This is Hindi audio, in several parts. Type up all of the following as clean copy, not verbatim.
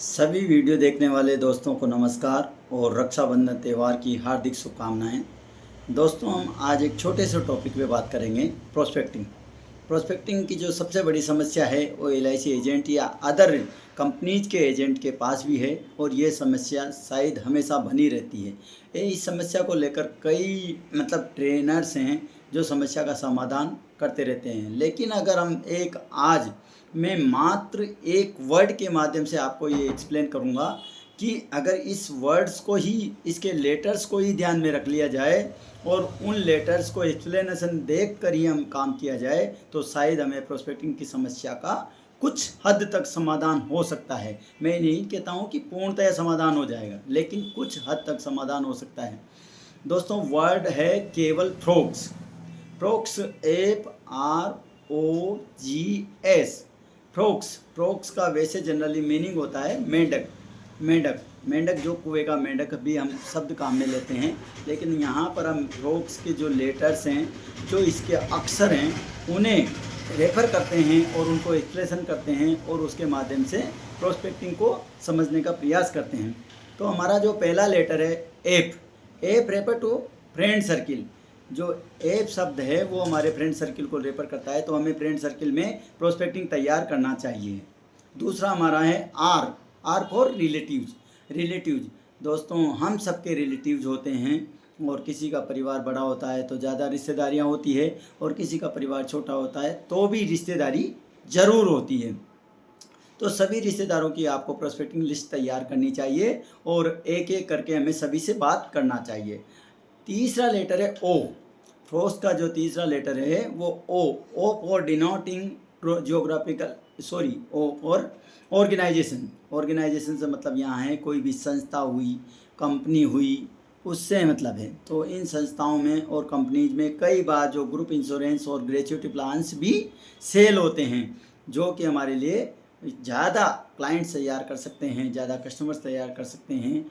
सभी वीडियो देखने वाले दोस्तों को नमस्कार और रक्षाबंधन त्यौहार की हार्दिक शुभकामनाएं। दोस्तों, हम आज एक छोटे से टॉपिक पे बात करेंगे, प्रोस्पेक्टिंग। प्रोस्पेक्टिंग की जो सबसे बड़ी समस्या है वो एलआईसी एजेंट या अदर कंपनीज के एजेंट के पास भी है और ये समस्या शायद हमेशा बनी रहती है। इस समस्या को लेकर कई ट्रेनर्स हैं जो समस्या का समाधान करते रहते हैं, लेकिन अगर हम आज मैं मात्र एक वर्ड के माध्यम से आपको ये एक्सप्लेन करूँगा कि अगर इस वर्ड्स को ही, इसके लेटर्स को ही ध्यान में रख लिया जाए और उन लेटर्स को एक्सप्लेनेशन देख कर ही हम काम किया जाए तो शायद हमें प्रोस्पेक्टिंग की समस्या का कुछ हद तक समाधान हो सकता है। मैं नहीं कहता हूँ कि पूर्णतः समाधान हो जाएगा, लेकिन कुछ हद तक समाधान हो सकता है। दोस्तों, वर्ड है केवल फ्रॉक्स। Frocks FROGS। फ्रॉक्स का वैसे जनरली मीनिंग होता है मेंढक। मेंढक जो कुएं का मेंढक भी हम शब्द काम में लेते हैं, लेकिन यहाँ पर हम फ्रॉक्स के जो लेटर्स हैं, जो इसके अक्षर हैं, उन्हें रेफर करते हैं और उनको एक्सप्रेशन करते हैं और उसके माध्यम से प्रोस्पेक्टिंग को समझने का प्रयास करते हैं। तो हमारा जो पहला लेटर है F refer to friend circle. जो एफ शब्द है वो हमारे फ्रेंड सर्किल को रेफर करता है, तो हमें फ्रेंड सर्किल में प्रोस्पेक्टिंग तैयार करना चाहिए। दूसरा हमारा है आर फॉर रिलेटिव्स। दोस्तों, हम सबके रिलेटिव्स होते हैं और किसी का परिवार बड़ा होता है तो ज़्यादा रिश्तेदारियां होती है और किसी का परिवार छोटा होता है तो भी रिश्तेदारी ज़रूर होती है। तो सभी रिश्तेदारों की आपको प्रोस्पेक्टिंग लिस्ट तैयार करनी चाहिए और एक एक करके हमें सभी से बात करना चाहिए। तीसरा लेटर है ओ। फ्रॉस्ट का जो तीसरा लेटर है वो O for denoting geographical, O for organization से मतलब यहाँ है कोई भी संस्था हुई, कंपनी हुई, उससे मतलब है। तो इन संस्थाओं में और कंपनीज में कई बार जो ग्रुप इंश्योरेंस और ग्रेच्युटी प्लान्स भी सेल होते हैं, जो कि हमारे लिए ज़्यादा क्लाइंट्स तैयार कर सकते हैं, ज़्यादा कस्टमर्स तैयार कर सकते हैं।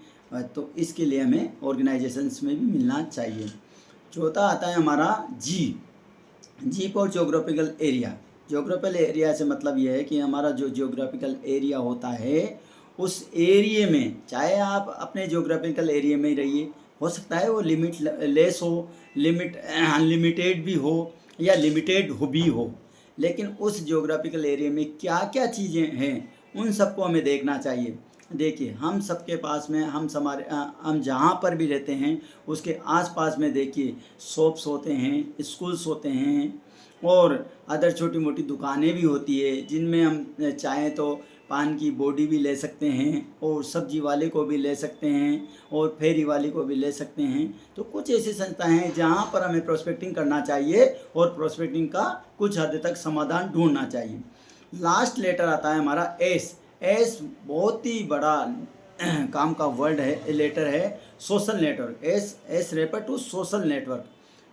तो इसके लिए हमें ऑर्गेनाइजेशंस में भी मिलना चाहिए। चौथा आता है हमारा G for geographical area. Geographical area से मतलब यह है कि हमारा जो जियोग्राफिकल एरिया होता है उस एरिए में, चाहे आप अपने जियोग्राफिकल एरिया में ही रहिए, हो सकता है वो लिमिट लेस हो, अनलिमिटेड भी हो या लिमिटेड भी हो, लेकिन उस जियोग्राफिकल एरिया में क्या क्या चीज़ें हैं उन सबको हमें देखना चाहिए। देखिए, हम सबके पास में हम जहाँ पर भी रहते हैं उसके आसपास में देखिए शॉप्स होते हैं, स्कूल्स होते हैं और अदर छोटी मोटी दुकानें भी होती है, जिनमें हम चाहें तो पान की बोडी भी ले सकते हैं और सब्जी वाले को भी ले सकते हैं और फेरी वाले को भी ले सकते हैं। तो कुछ ऐसी संस्थाएं हैं जहाँ पर हमें प्रोस्पेक्टिंग करना चाहिए और प्रोस्पेक्टिंग का कुछ हद तक समाधान ढूंढना चाहिए। लास्ट लेटर आता है हमारा एस बहुत ही बड़ा काम का वर्ड है, लेटर है, social network. S refer to social network.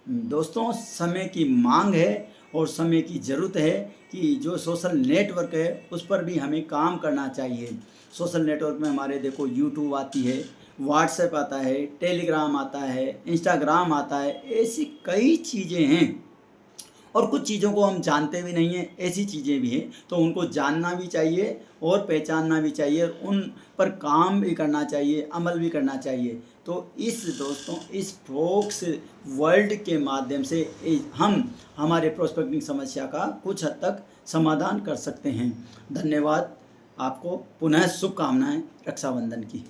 दोस्तों, समय की मांग है और समय की ज़रूरत है कि जो सोशल नेटवर्क है उस पर भी हमें काम करना चाहिए। सोशल नेटवर्क में हमारे देखो यूट्यूब आती है, व्हाट्सएप आता है, टेलीग्राम आता है, इंस्टाग्राम आता है, ऐसी कई चीज़ें हैं और कुछ चीज़ों को हम जानते भी नहीं हैं, ऐसी चीज़ें भी हैं। तो उनको जानना भी चाहिए और पहचानना भी चाहिए और उन पर काम भी करना चाहिए, अमल भी करना चाहिए। तो इस फ्रॉक्स वर्ल्ड के माध्यम से हम हमारे प्रोस्पेक्टिंग समस्या का कुछ हद तक समाधान कर सकते हैं। धन्यवाद। आपको पुनः शुभकामनाएं रक्षाबंधन की।